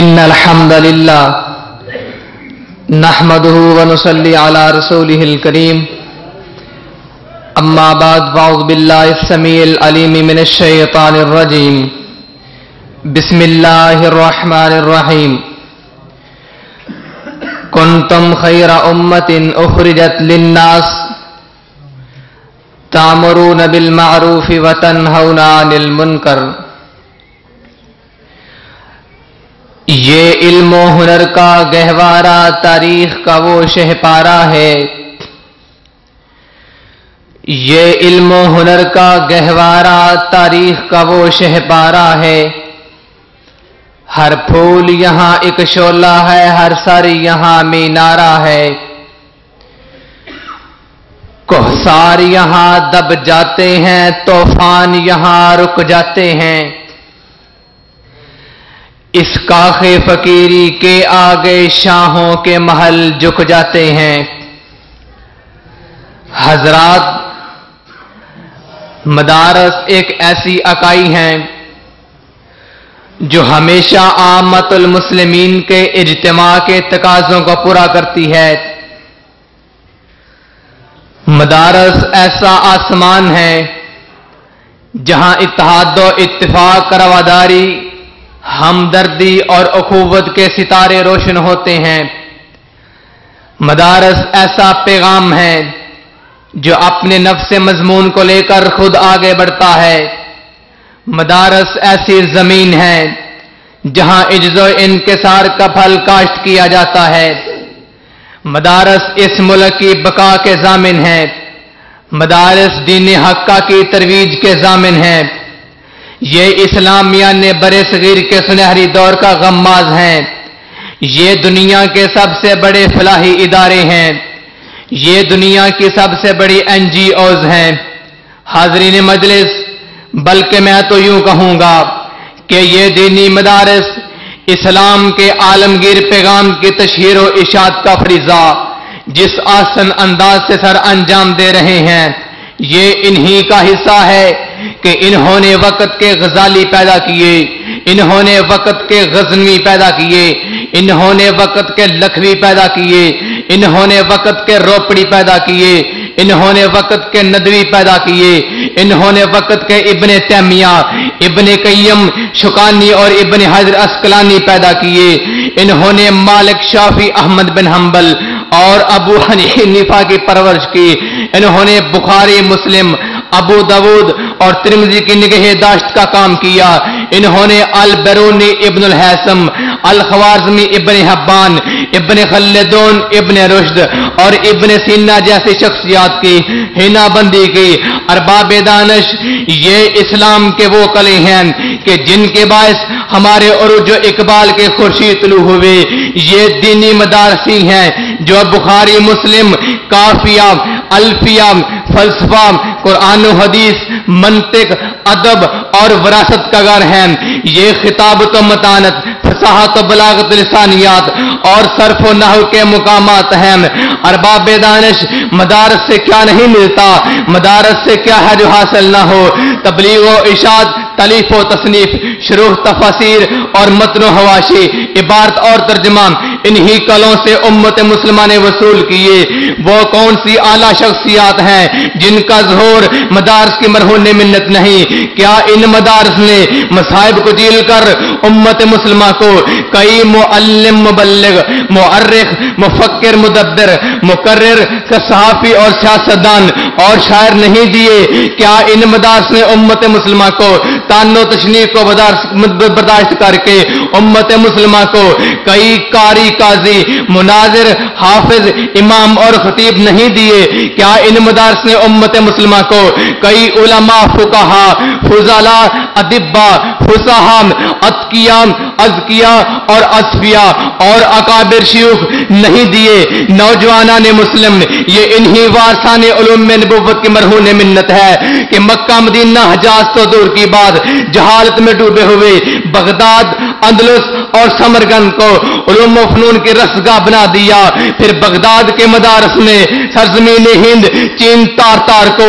إن الحمد لله نحمده ونصلي على رسوله الكريم أما بعد فأعوذ بالله السميع العليم من الشيطان الرجيم بسم الله الرحمن الرحيم كنتم خير أمة أخرجت للناس تأمرون بالمعروف وتنهون عن المنکر۔ یہ علم و ہنر کا گہوارہ تاریخ کا وہ شہپارہ ہے، یہ علم و ہنر کا گہوارہ تاریخ کا وہ شہپارہ ہے۔ ہر پھول یہاں ایک شعلہ ہے، ہر سر یہاں مینارہ ہے۔ کوہسار یہاں دب جاتے ہیں، طوفان یہاں رک جاتے ہیں۔ اس کاخ فقیری کے آگے شاہوں کے محل جھک جاتے ہیں۔ حضرات، مدارس ایک ایسی اکائی ہیں جو ہمیشہ عامت المسلمین کے اجتماع کے تقاضوں کو پورا کرتی ہے۔ مدارس ایسا آسمان ہے جہاں اتحاد و اتفاق، رواداری، ہمدردی اور اخوت کے ستارے روشن ہوتے ہیں۔ مدارس ایسا پیغام ہے جو اپنے نفس مضمون کو لے کر خود آگے بڑھتا ہے۔ مدارس ایسی زمین ہے جہاں عجز و انکسار کا پھل کاشت کیا جاتا ہے۔ مدارس اس ملک کی بقا کے ضامن ہیں۔ مدارس دین حقہ کی ترویج کے ضامن ہیں۔ یہ اسلامیہ نے برے صغیر کے سنہری دور کا غماز ہیں۔ یہ دنیا کے سب سے بڑے فلاحی ادارے ہیں۔ یہ دنیا کی سب سے بڑی NGOs ہیں۔ حاضرین مجلس، بلکہ میں تو یوں کہوں گا کہ یہ دینی مدارس اسلام کے عالمگیر پیغام کی تشہیر و اشاعت کا فریضہ جس آسن انداز سے سر انجام دے رہے ہیں، یہ انہی کا حصہ ہے کہ انہوں نے وقت کے غزالی پیدا کیے، انہوں نے وقت کے غزنوی پیدا کیے، انہوں نے وقت کے لکھوی پیدا کیے، انہوں نے وقت کے روپڑی پیدا کیے، انہوں نے وقت کے ندوی پیدا کیے، انہوں نے وقت کے ابن تیمیہ، ابن قیم شکانی اور ابن حجر عسقلانی پیدا کیے، انہوں نے مالک، شافعی، احمد بن حنبل اور ابو حنیفہ کی پرورش کی، انہوں نے بخاری، مسلم، ابو داود اور ترمذی کی نگہداشت کا کام کیا، انہوں نے البرونی ابن الحیثم، الخوارزمی ابن حبان، ابن خلدون ابن رشد اور ابن سینا جیسی شخصیات کی ہنا بندی کی۔ ارباب دانش، یہ اسلام کے وہ قلعے ہیں کہ جن کے باعث ہمارے عروج و اقبال کے خورشید طلوع ہوئے۔ یہ دینی مدارسی ہیں جو بخاری، مسلم، کافیہ، الفیہ، فلسفہ، قرآن و حدیث، منطق، ادب اور وراثت کا گھر ہیں۔ یہ خطابت و متانت، فصاحت و بلاغت، لسانیات اور صرف و نحو کے مقامات ہیں۔ ارباب دانش، مدارس سے کیا نہیں ملتا، مدارس سے کیا ہے جو حاصل نہ ہو۔ تبلیغ و اشاعت، تالیف و تصنیف، شروح، تفاسیر اور متن و حواشی، عبارت اور ترجمہ، انہی کلوں سے امت مسلمہ نے وصول کیے۔ وہ کون سی اعلیٰ شخصیات ہیں جن کا ظہور مدارس کی مرہون منت نہیں؟ کیا ان مدارس نے مصائب کو جھیل کر امت مسلمہ کو کئی معلم، مبلغ، مؤرخ، مفکر، مدبر، مقرر، صحافی اور سیاستدان اور شاعر نہیں دیے؟ کیا ان مدارس نے امت مسلمہ کو تان و تشنیع کو برداشت کر کے امت مسلمہ کو کئی قاری، قاضی، مناظر، حافظ، امام اور خطیب نہیں دیے؟ کیا ان مدارس نے امت مسلمہ کو کئی علماء، فقہا، فضلاء، ادباء، فصحاء، اتقیاء، اذکیاء اور اصفیاء اور اکابر شیوخ نہیں دیے؟ نوجوانان مسلم، یہ انہی وارثان علوم میں نبوت کی مرہون منت ہے کہ مکہ، مدینہ، حجاز تو دور کی بات، جہالت میں ڈوبے ہوئے بغداد، اندلس اور سمرقند کو علوم و فنون کی رسگاہ بنا دیا۔ پھر بغداد کے مدارس نے سرزمین ہند، چین، تار کو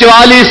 44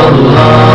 Allah